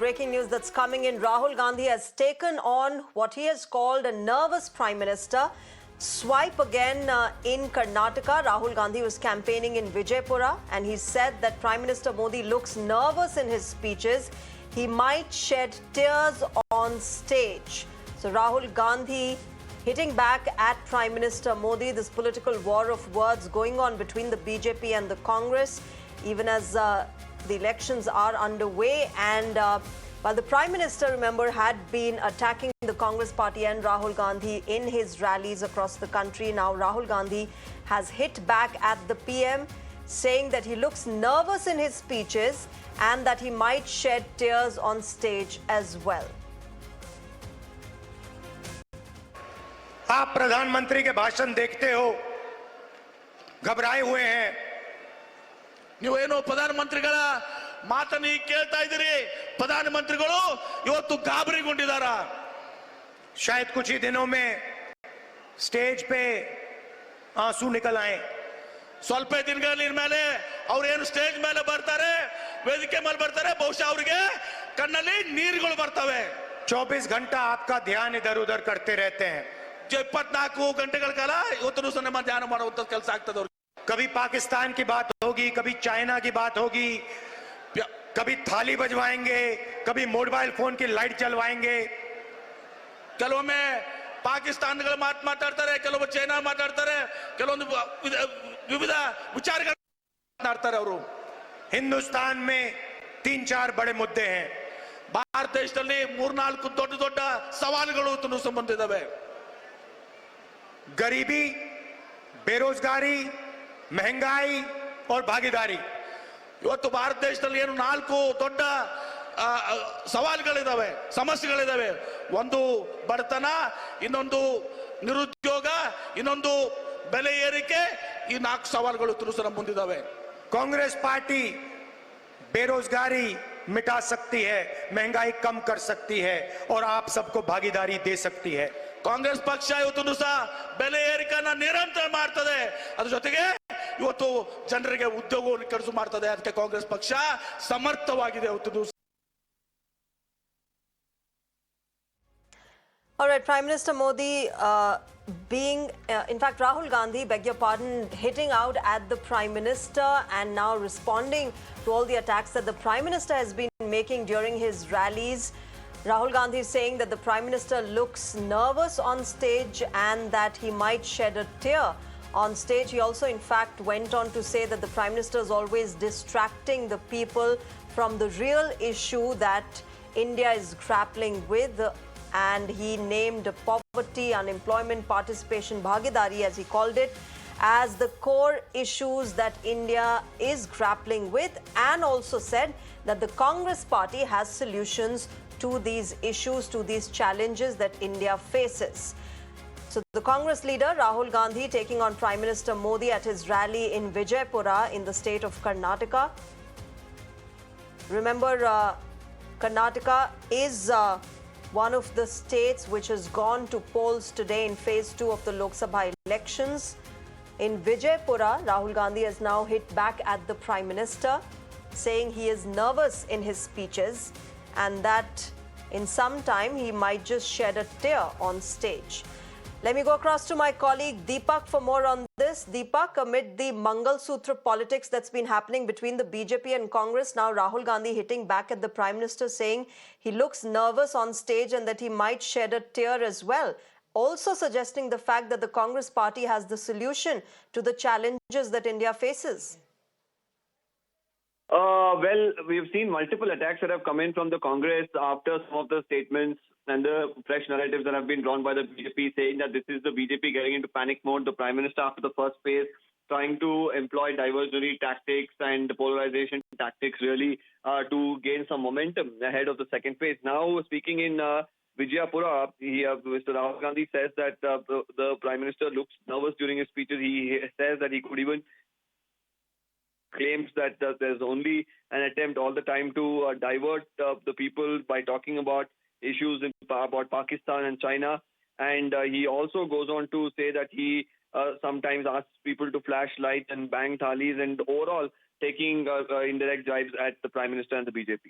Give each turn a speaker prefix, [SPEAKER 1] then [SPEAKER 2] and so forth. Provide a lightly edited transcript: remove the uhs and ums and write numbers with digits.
[SPEAKER 1] breaking news that's coming in. Rahul Gandhi has taken on what he has called a nervous Prime Minister. Swipe again in Karnataka. Rahul Gandhi was campaigning in Vijaypura and he said that Prime Minister Modi looks nervous in his speeches. He might shed tears on stage. So Rahul Gandhi hitting back at Prime Minister Modi. This political war of words going on between the BJP and the Congress, even as the elections are underway. And while the Prime Minister, remember, had been attacking the Congress party and Rahul Gandhi in his rallies across the country, now Rahul Gandhi has hit back at the PM, saying that he looks nervous in his speeches and that he might shed tears on stage as well.
[SPEAKER 2] आप प्रधानमंत्री के भाषण देखते हो, घबराए हुए हैं।
[SPEAKER 3] ನೀವೇನು ಪ್ರಧಾನಮಂತ್ರಿಗಳ ಮಾತನ್ನು ಕೇಳ್ತಾ ಇದ್ದೀರಿ, ಪ್ರಧಾನಮಂತ್ರಿಗಳು ಇವತ್ತು ಗಾಬರಿಗೊಂಡಿದ್ದಾರೆ।
[SPEAKER 2] शायद कुछ ही दिनों में स्टेज पे आंसू निकल आए।
[SPEAKER 3] ಸ್ವಲ್ಪ ದಿನಗಳ ಮೇಲೆ ಅವರು ಏನು ಸ್ಟೇಜ್ ಮೇಲೆ ಬರ್ತಾರೆ, ವೇದಿಕೆ ಮೇಲೆ ಬರ್ತಾರೆ, ಬಹುಶಃ ಅವರಿಗೆ ಕಣ್ಣಲ್ಲಿ ನೀರುಗಳು ಬರ್ತವೆ।
[SPEAKER 2] 24 घंटा आपका ध्यान इधर उधर करते रहते हैं।
[SPEAKER 3] 24 ಗಂಟೆಗಳ ಕಾಲ ಇವತ್ತು ನಮ್ಮ ಧ್ಯಾನ ಮಾಡುವಂತ ಕೆಲಸ ಆಗ್ತದೆ ಅವ್ರಿಗೆ।
[SPEAKER 2] कभी पाकिस्तान की बात होगी, कभी चाइना की बात होगी, कभी थाली बजवाएंगे, कभी मोबाइल फोन की लाइट जलवाएंगे।
[SPEAKER 3] ಕೆಲವೊಮ್ಮೆ ಪಾಕಿಸ್ತಾನಗಳ ಮಾತಾಡ್ತಾರೆ, ಕೆಲವೊಮ್ಮೆ ಚೈನಾ ಮಾತಾಡ್ತಾರೆ, ಕೆಲವೊಂದು ವಿವಿಧ ವಿಚಾರಗಳು ಮಾತಾಡ್ತಾರೆ ಅವರು।
[SPEAKER 2] हिंदुस्तान में 3-4 बड़े मुद्दे हैं।
[SPEAKER 3] ಭಾರತ ದೇಶದಲ್ಲಿ 3-4 ದೊಡ್ಡ ದೊಡ್ಡ ಸವಾಲುಗಳು ಸಂಬಂಧಿಸಿದವೆ।
[SPEAKER 2] गरीबी, बेरोजगारी, महंगाई और भागीदारी।
[SPEAKER 3] ಇವತ್ತು ಭಾರತ ದೇಶದಲ್ಲಿ ಏನು 4 ದೊಡ್ಡ ಸವಾಲುಗಳಿದಾವೆ, ಸಮಸ್ಯೆಗಳಿದಾವೆ। ಒಂದು ಬಡತನ, ಇನ್ನೊಂದು ನಿರುದ್ಯೋಗ, ಇನ್ನೊಂದು ಬೆಲೆ ಏರಿಕೆ। ಈ 4 ಸವಾಲುಗಳು ನಮ್ಮ ಮುಂದಿದಾವೆ।
[SPEAKER 2] कांग्रेस पार्टी बेरोजगारी मिटा सकती है, महंगाई कम कर सकती है और आप सबको भागीदारी दे सकती है।
[SPEAKER 3] ಕಾಂಗ್ರೆಸ್ ಪಕ್ಷ ಇವತ್ತು ಸಹ ಬೆಲೆ ಏರಿಕೆಯನ್ನು ನಿರಂತರ ಮಾಡ್ತದೆ, ಅದರ ಜೊತೆಗೆ ಇವತ್ತು ಜನರಿಗೆ ಉದ್ಯೋಗವನ್ನು ಕಲ್ಪಿಸಿ ಮಾಡ್ತದೆ। ಅದಕ್ಕೆ ಕಾಂಗ್ರೆಸ್ ಪಕ್ಷ ಸಮರ್ಥವಾಗಿದೆ ಇವತ್ತು।
[SPEAKER 1] All right, Prime Minister Modi in fact, Rahul Gandhi, beg your pardon, hitting out at the Prime Minister and now responding to all the attacks that the Prime Minister has been making during his rallies. Rahul Gandhi is saying that the Prime Minister looks nervous on stage and that he might shed a tear on stage. He also, in fact, went on to say that the Prime Minister is always distracting the people from the real issue that India is grappling with. And he named poverty, unemployment, participation, bhagidari, as he called it, as the core issues that India is grappling with, and also said that the Congress party has solutions to these issues, to these challenges that India faces. So the Congress leader Rahul Gandhi taking on Prime Minister Modi at his rally in Vijaypura in the state of Karnataka. Remember, Karnataka is one of the states which has gone to polls today in phase 2 of the Lok Sabha elections. In Vijaypura, Rahul Gandhi has now hit back at the Prime Minister, saying he is nervous in his speeches and that in some time he might just shed a tear on stage. Let me go across to my colleague Deepak for more on this. Deepak, amid the Mangal Sutra politics that's been happening between the BJP and Congress, now Rahul Gandhi hitting back at the Prime Minister, saying he looks nervous on stage and that he might shed a tear as well. Also suggesting the fact that the Congress party has the solution to the challenges that India faces.
[SPEAKER 4] Well, we've seen multiple attacks that have come in from the Congress after some of the statements and the fresh narratives that have been drawn by the BJP, saying that this is the BJP getting into panic mode. The Prime Minister, after the first phase, trying to employ diversionary tactics and polarization tactics, really, to gain some momentum ahead of the second phase. Now, speaking in Vijayapura, Mr. Rahul Gandhi says that the Prime Minister looks nervous during his speeches. He says that he could even claims that there's only an attempt all the time to divert the people by talking about issues about Pakistan and China. And he also goes on to say that he sometimes asks people to flash lights and bang thalis and overall taking indirect jibes at the Prime Minister and the BJP.